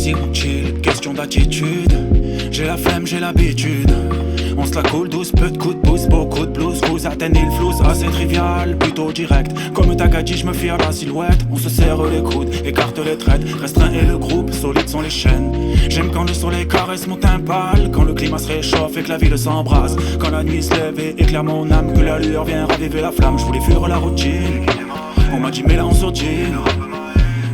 ici on chill, question d'attitude. J'ai la flemme, j'ai l'habitude. On se la coule douce, peu de coups de pouce, beaucoup de blues, vous atteignez le flou, assez trivial, plutôt direct. Comme Takagi, je me fie à la silhouette. On se serre les coudes, écarte les traites. Restreint et le groupe, solides sont les chaînes. J'aime quand le soleil caresse mon teint pâle, quand le climat se réchauffe et que la ville s'embrase, quand la nuit se lève et éclaire mon âme, que la lueur vient raviver la flamme. Je voulais fuir la routine, on m'a dit mets là en sourdine.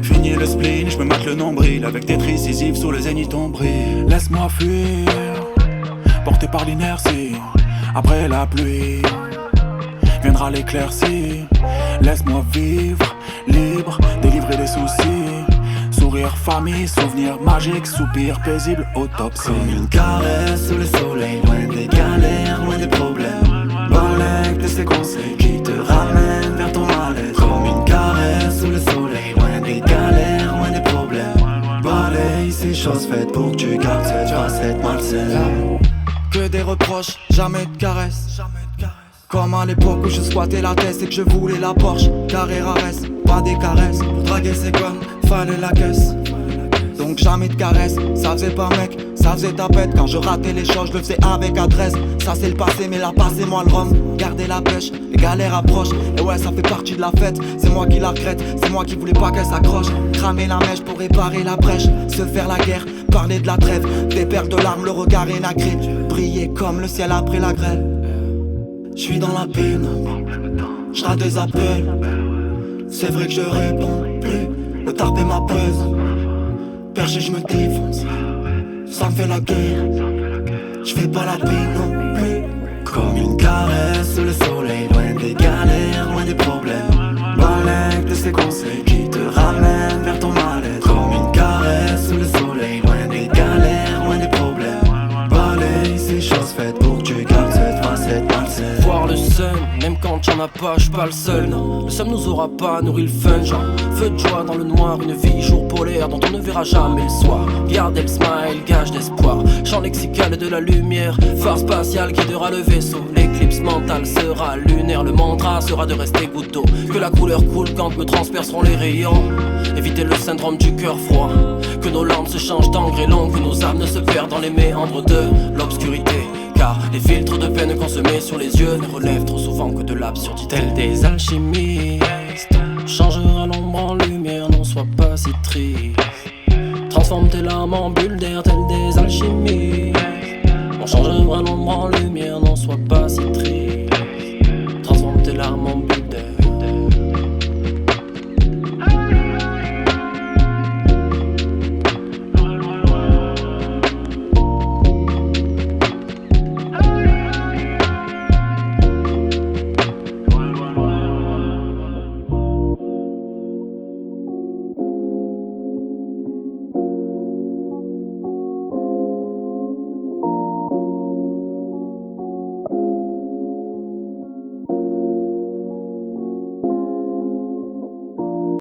Fini le spleen, je me mate le nombril, avec des tricisives sous le zénith ombré. Laisse-moi fuir, porté par l'inertie. Après la pluie viendra l'éclaircie. Laisse-moi vivre, libre, délivrer des soucis. Sourire, famille, souvenirs magiques, soupir paisible, autopsie. Comme une caresse sous le soleil, loin des galères, loin des problèmes. Balèque de ces conseils qui te ramènent vers ton mal-être. Comme une caresse sous le soleil, loin des galères, loin des problèmes. Balaye ces choses faites pour que tu gardes cette facette malsaine. Que des reproches, jamais de caresses. Comme à l'époque où je squattais la tête et que je voulais la Porsche Carrera S, pas des caresses. Pour draguer ses connes, fallait la caisse. Donc jamais de caresses, ça faisait pas mec, ça faisait tapette. Quand je ratais les choses, je le faisais avec adresse. Ça c'est le passé, mais la passé moi le rhum. Garder la pêche, les galères approchent. Et ouais, ça fait partie de la fête. C'est moi qui la regrette, c'est moi qui voulais pas qu'elle s'accroche. Cramer la mèche pour réparer la brèche. Se faire la guerre, parler de la trêve. Des perles de larmes, le regard énacré. Briller comme le ciel après la grêle. J'suis dans la peine, j'rate des appels. C'est vrai que je réponds plus, le tarpé m'apaise. Perché j'me défonce, ça me fait la guerre. J'fais pas la peine non plus. Comme une caresse sous le soleil, loin des galères, loin des problèmes. Balèque de ces conseils qui te ramènent vers ton mal-être. Comme une caresse sous le soleil, loin des galères, loin des problèmes. Balaye ces choses faites pour que tu gardes cette facette malsaine. Voir le sun, même quand y'en a pas, j'suis pas le seul, non. Le seum nous aura pas nourri le fun, genre feu de joie dans le noir, une vie jour polaire dont on ne verra jamais le soir. Gardez le smile, gage d'espoir, champ lexical de la lumière, phare spatiale guidera le vaisseau. L'éclipse mentale sera lunaire, le mantra sera de rester goutte d'eau. Que la couleur coule quand me transperceront les rayons. Éviter le syndrome du cœur froid, que nos larmes se changent d'engrais long, que nos âmes ne se perdent dans les méandres de l'obscurité. Car les filtres de peine qu'on se met sur les yeux ne relèvent trop souvent que de l'absurdité. Tels des alchimistes, changera l'ombre en lumière, n'en sois pas si triste. Transforme tes larmes en bulles d'air, tels des alchimistes. On changera l'ombre en lumière, n'en sois pas si triste. Transforme tes larmes en bulles